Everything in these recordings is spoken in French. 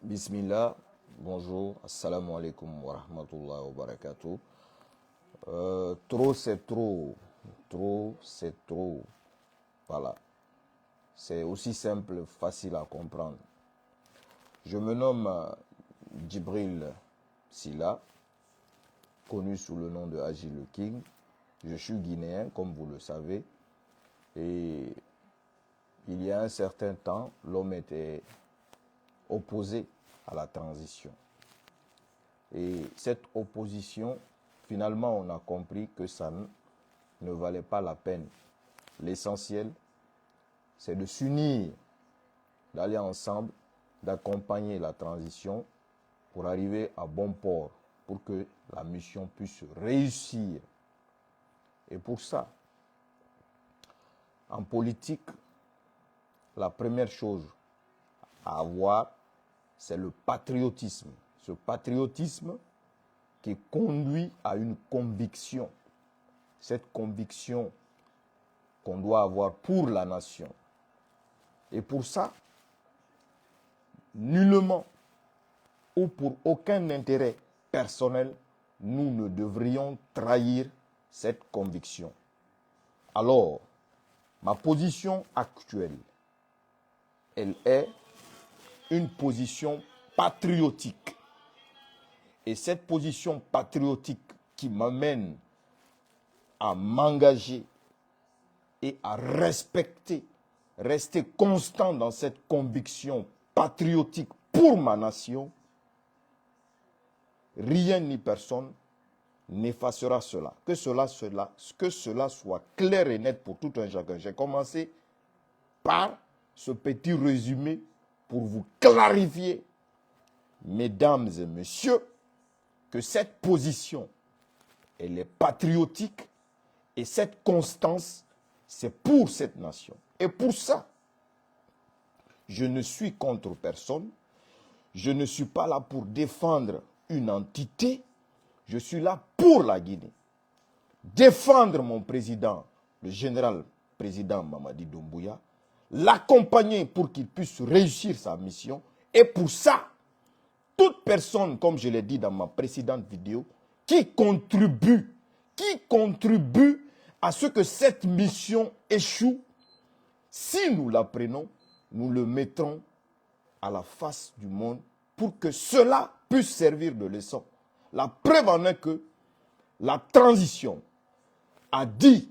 Bismillah, bonjour, assalamu alaikum wa rahmatullahi wa barakatuh. Trop c'est trop, voilà. C'est aussi simple, facile à comprendre. Je me nomme Djibril Silla, connu sous le nom de Agi le King. Je suis guinéen, comme vous le savez. Et il y a un certain temps, l'homme était opposé à la transition. Et cette opposition, finalement, on a compris que ça ne valait pas la peine. L'essentiel, c'est de s'unir, d'aller ensemble, d'accompagner la transition pour arriver à bon port, pour que la mission puisse réussir. Et pour ça, en politique, la première chose à avoir, c'est le patriotisme. Ce patriotisme qui conduit à une conviction. Cette conviction qu'on doit avoir pour la nation. Et pour ça, nullement ou pour aucun intérêt personnel, nous ne devrions trahir cette conviction. Alors, ma position actuelle, elle est une position patriotique. Et cette position patriotique qui m'amène à m'engager et à respecter, rester constant dans cette conviction patriotique pour ma nation, rien ni personne n'effacera cela. Que cela soit clair et net pour tout un chacun. J'ai commencé par ce petit résumé pour vous clarifier, mesdames et messieurs, que cette position, elle est patriotique et cette constance, c'est pour cette nation. Et pour ça, je ne suis contre personne, je ne suis pas là pour défendre une entité, je suis là pour la Guinée. Défendre mon président, le général président Mamadi Doumbouya, l'accompagner pour qu'il puisse réussir sa mission. Et pour ça, toute personne, comme je l'ai dit dans ma précédente vidéo, qui contribue à ce que cette mission échoue, si nous la prenons, nous le mettrons à la face du monde pour que cela puisse servir de leçon. La preuve en est que la transition a dit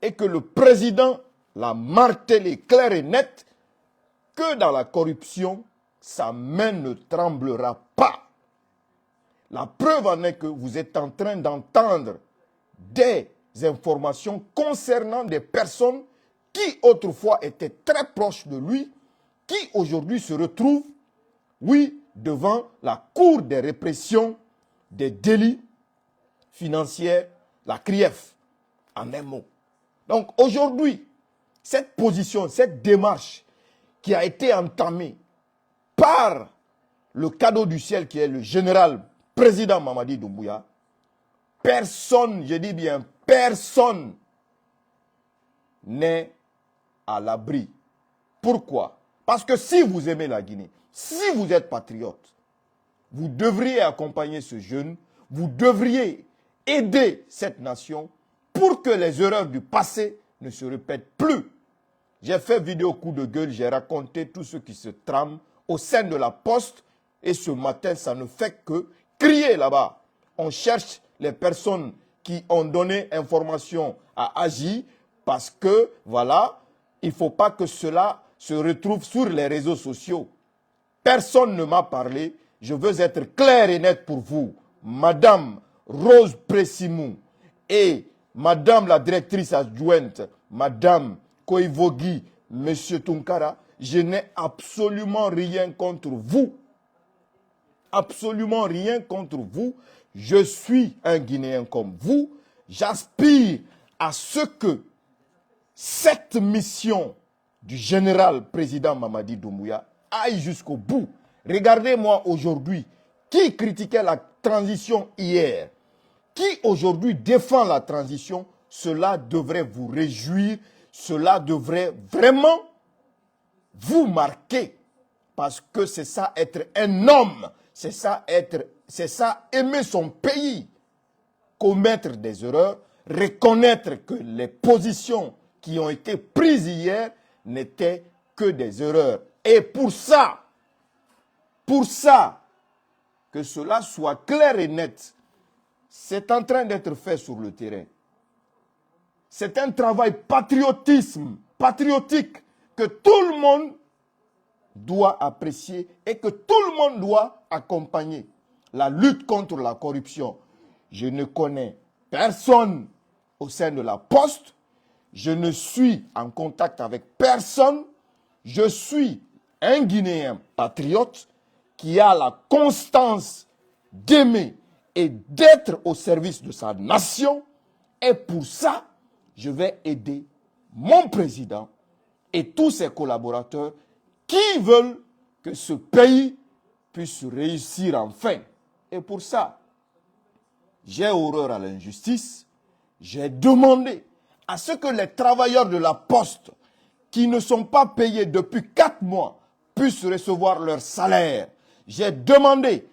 et que le président l'a martelé clair et net que dans la corruption, sa main ne tremblera pas. La preuve en est que vous êtes en train d'entendre des informations concernant des personnes qui autrefois étaient très proches de lui, qui aujourd'hui se retrouvent, oui, devant la cour des répressions des délits financiers, la CRIEF, en un mot. Donc aujourd'hui, cette position, cette démarche qui a été entamée par le cadeau du ciel qui est le général président Mamadi Doumbouya, personne, je dis bien personne, n'est à l'abri. Pourquoi? Parce que si vous aimez la Guinée, si vous êtes patriote, vous devriez accompagner ce jeune, vous devriez aider cette nation pour que les erreurs du passé ne se répètent plus. J'ai fait vidéo coup de gueule, j'ai raconté tout ce qui se trame au sein de la poste et ce matin, ça ne fait que crier là-bas. On cherche les personnes qui ont donné information à Agi parce que, voilà, il ne faut pas que cela se retrouve sur les réseaux sociaux. Personne ne m'a parlé. Je veux être clair et net pour vous. Madame Rose Pressimou et Madame la directrice adjointe, Madame Koivogi, Monsieur Tunkara, je n'ai absolument rien contre vous. Absolument rien contre vous. Je suis un Guinéen comme vous. J'aspire à ce que cette mission du général président Mamadi Doumbouya aille jusqu'au bout. Regardez-moi aujourd'hui, qui critiquait la transition hier, qui aujourd'hui défend la transition, cela devrait vous réjouir, cela devrait vraiment vous marquer. Parce que c'est ça être un homme. C'est ça aimer son pays. Commettre des erreurs, reconnaître que les positions qui ont été prises hier n'étaient que des erreurs. Et pour ça, que cela soit clair et net, c'est en train d'être fait sur le terrain. C'est un travail patriotique que tout le monde doit apprécier et que tout le monde doit accompagner. La lutte contre la corruption. Je ne connais personne au sein de la Poste. Je ne suis en contact avec personne. Je suis un Guinéen patriote qui a la constance d'aimer et d'être au service de sa nation. Et pour ça, je vais aider mon président et tous ses collaborateurs qui veulent que ce pays puisse réussir enfin. Et pour ça, j'ai horreur à l'injustice. J'ai demandé à ce que les travailleurs de la Poste qui ne sont pas payés depuis 4 mois puissent recevoir leur salaire. J'ai demandé,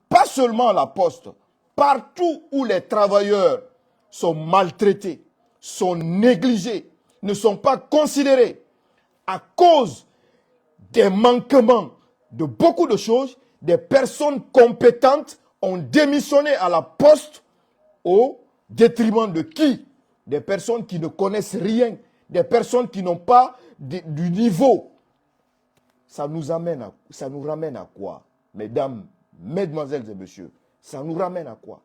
pas seulement à la Poste, partout où les travailleurs sont maltraités, sont négligés, ne sont pas considérés à cause des manquements de beaucoup de choses, des personnes compétentes ont démissionné à la Poste au détriment de qui? Des personnes qui ne connaissent rien, des personnes qui n'ont pas du niveau. Ça nous ramène à quoi? Mesdames, mesdemoiselles et messieurs, ça nous ramène à quoi?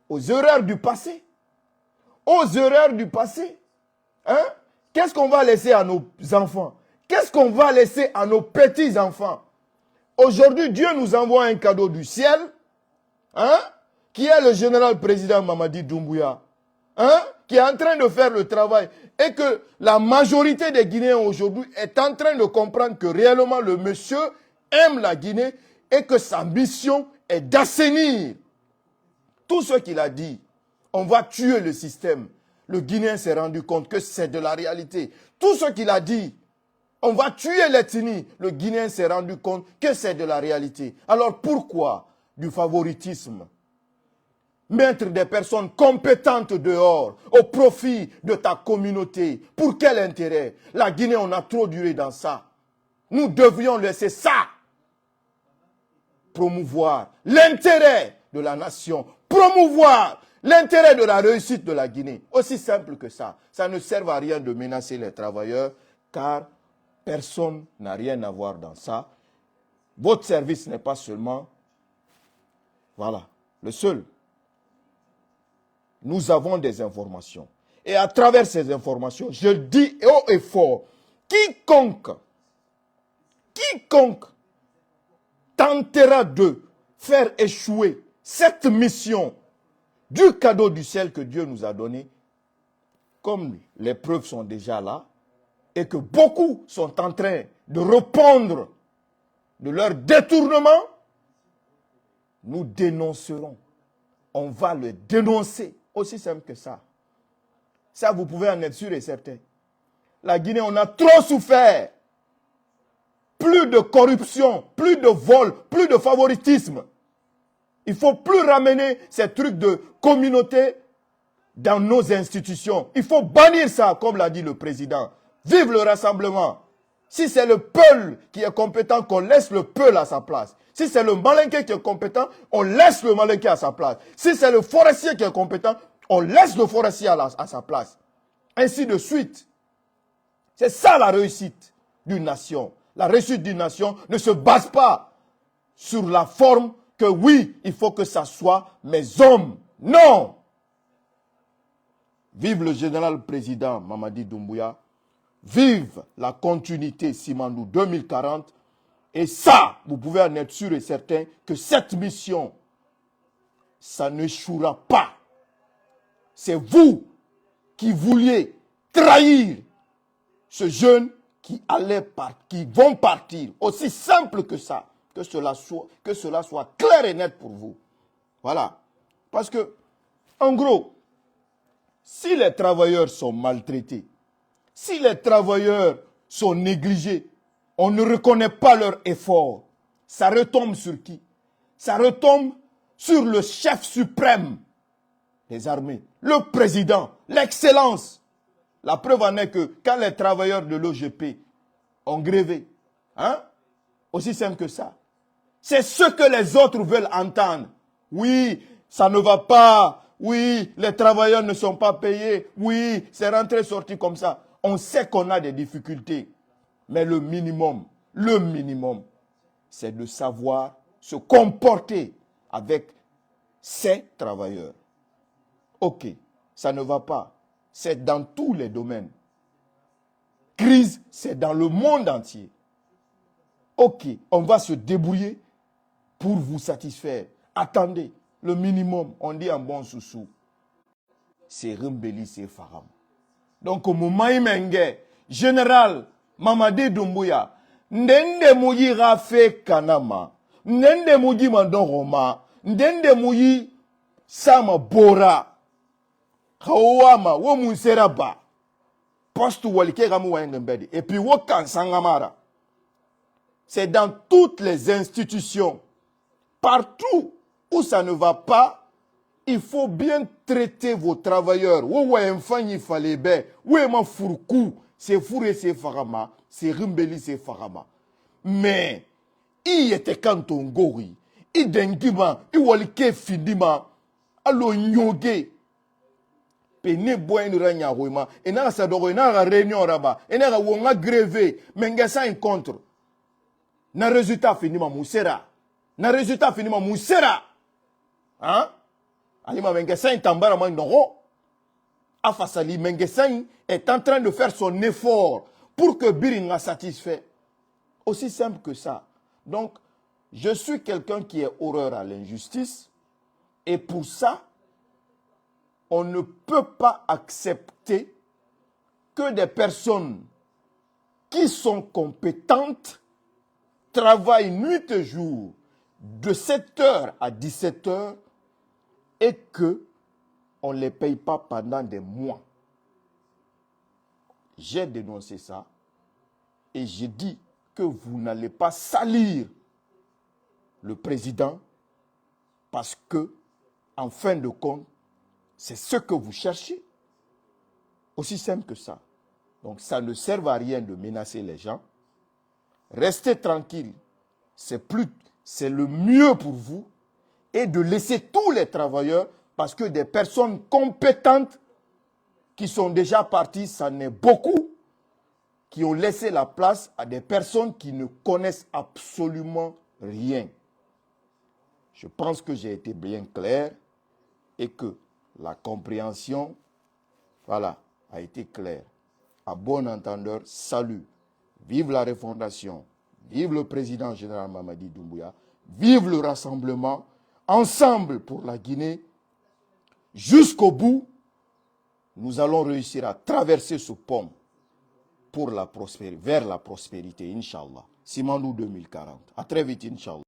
Aux erreurs du passé. Aux erreurs du passé. Hein? Qu'est-ce qu'on va laisser à nos enfants? Qu'est-ce qu'on va laisser à nos petits-enfants? Aujourd'hui, Dieu nous envoie un cadeau du ciel, hein, qui est le général président Mamadi Doumbouya, hein, qui est en train de faire le travail. Et que la majorité des Guinéens aujourd'hui est en train de comprendre que réellement le monsieur aime la Guinée et que sa mission est d'assainir. Tout ce qu'il a dit, on va tuer le système. Le Guinéen s'est rendu compte que c'est de la réalité. Tout ce qu'il a dit, on va tuer l'ethnie. Le Guinéen s'est rendu compte que c'est de la réalité. Alors pourquoi du favoritisme? Mettre des personnes compétentes dehors au profit de ta communauté. Pour quel intérêt? La Guinée, on a trop duré dans ça. Nous devions laisser ça. Promouvoir l'intérêt de la nation. Promouvoir l'intérêt de la réussite de la Guinée. Aussi simple que ça. Ça ne sert à rien de menacer les travailleurs car personne n'a rien à voir dans ça. Votre service n'est pas seulement, voilà, le seul. Nous avons des informations. Et à travers ces informations, je dis haut et fort, quiconque tentera de faire échouer cette mission du cadeau du ciel que Dieu nous a donné, comme les preuves sont déjà là, et que beaucoup sont en train de répondre de leur détournement, nous dénoncerons. On va le dénoncer. Aussi simple que ça. Ça, vous pouvez en être sûr et certain. La Guinée, on a trop souffert. Plus de corruption, plus de vol, plus de favoritisme. Il ne faut plus ramener ces trucs de communauté dans nos institutions. Il faut bannir ça, comme l'a dit le président. Vive le rassemblement. Si c'est le peuple qui est compétent, qu'on laisse le peuple à sa place. Si c'est le malinqué qui est compétent, on laisse le malinqué à sa place. Si c'est le forestier qui est compétent, on laisse le forestier à sa place. Ainsi de suite. C'est ça la réussite d'une nation. La réussite d'une nation ne se base pas sur la forme que oui, il faut que ça soit mes hommes. Non. Vive le général président Mamadi Doumbouya. Vive la continuité Simandou 2040. Et ça, vous pouvez en être sûr et certain que cette mission, ça n'échouera pas. C'est vous qui vouliez trahir ce jeune qui vont partir. Aussi simple que ça. Que cela soit clair et net pour vous. Voilà. Parce que, en gros, si les travailleurs sont maltraités, si les travailleurs sont négligés, on ne reconnaît pas leur effort. Ça retombe sur qui? Ça retombe sur le chef suprême des armées, le président, l'excellence. La preuve en est que quand les travailleurs de l'OGP ont grévé, hein, aussi simple que ça, c'est ce que les autres veulent entendre. Oui, ça ne va pas. Oui, les travailleurs ne sont pas payés. Oui, c'est rentré-sorti comme ça. On sait qu'on a des difficultés. Mais le minimum, c'est de savoir se comporter avec ces travailleurs. Ok, ça ne va pas. C'est dans tous les domaines. Crise, c'est dans le monde entier. Ok, on va se débrouiller pour vous satisfaire. Attendez, le minimum, on dit en bon sous-sous, c'est Rimbeli, c'est Faram. Donc, au moment où général Mamadi Doumbouya, ndende mouyi rafe kanama, ndende mouyi mandoroma, ndende mouyi sama bora, kawama, wo munseraba, poste walike gamu wangembedi, et puis wo kansangamara. C'est dans toutes les institutions, partout où ça ne va pas, il faut bien traiter vos travailleurs. C'est Fouré, c'est Farama, c'est Rimbeli, c'est Farama. Mais, il était quand on gori, il dengima, il walike findima, allo nyoge. Pene boy ni ranya roima, et n'a sa doro, n'a réunion raba, et n'a wonga grévé, mengesa un contre. Na résultat finima moussera. Na résultat finima moussera. Hein? Alima Mengesain tambara mandoro. Afasali Mengesain est en train de faire son effort pour que Biringa satisfait. Aussi simple que ça. Donc, je suis quelqu'un qui est horreur à l'injustice. Et pour ça, on ne peut pas accepter que des personnes qui sont compétentes travaillent nuit et jour de 7h à 17h et qu'on ne les paye pas pendant des mois. J'ai dénoncé ça et j'ai dit que vous n'allez pas salir le président parce que, en fin de compte, c'est ce que vous cherchez. Aussi simple que ça. Donc ça ne sert à rien de menacer les gens. Restez tranquille. C'est le mieux pour vous. Et de laisser tous les travailleurs, parce que des personnes compétentes qui sont déjà parties, ça n'est beaucoup, qui ont laissé la place à des personnes qui ne connaissent absolument rien. Je pense que j'ai été bien clair et que la compréhension, voilà, a été claire. À bon entendeur, salut. Vive la refondation. Vive le président général Mamadi Doumbouya. Vive le rassemblement. Ensemble pour la Guinée. Jusqu'au bout, nous allons réussir à traverser ce pont pour la prospérité, vers la prospérité, Inch'Allah. Simandou 2040. À très vite, Inch'Allah.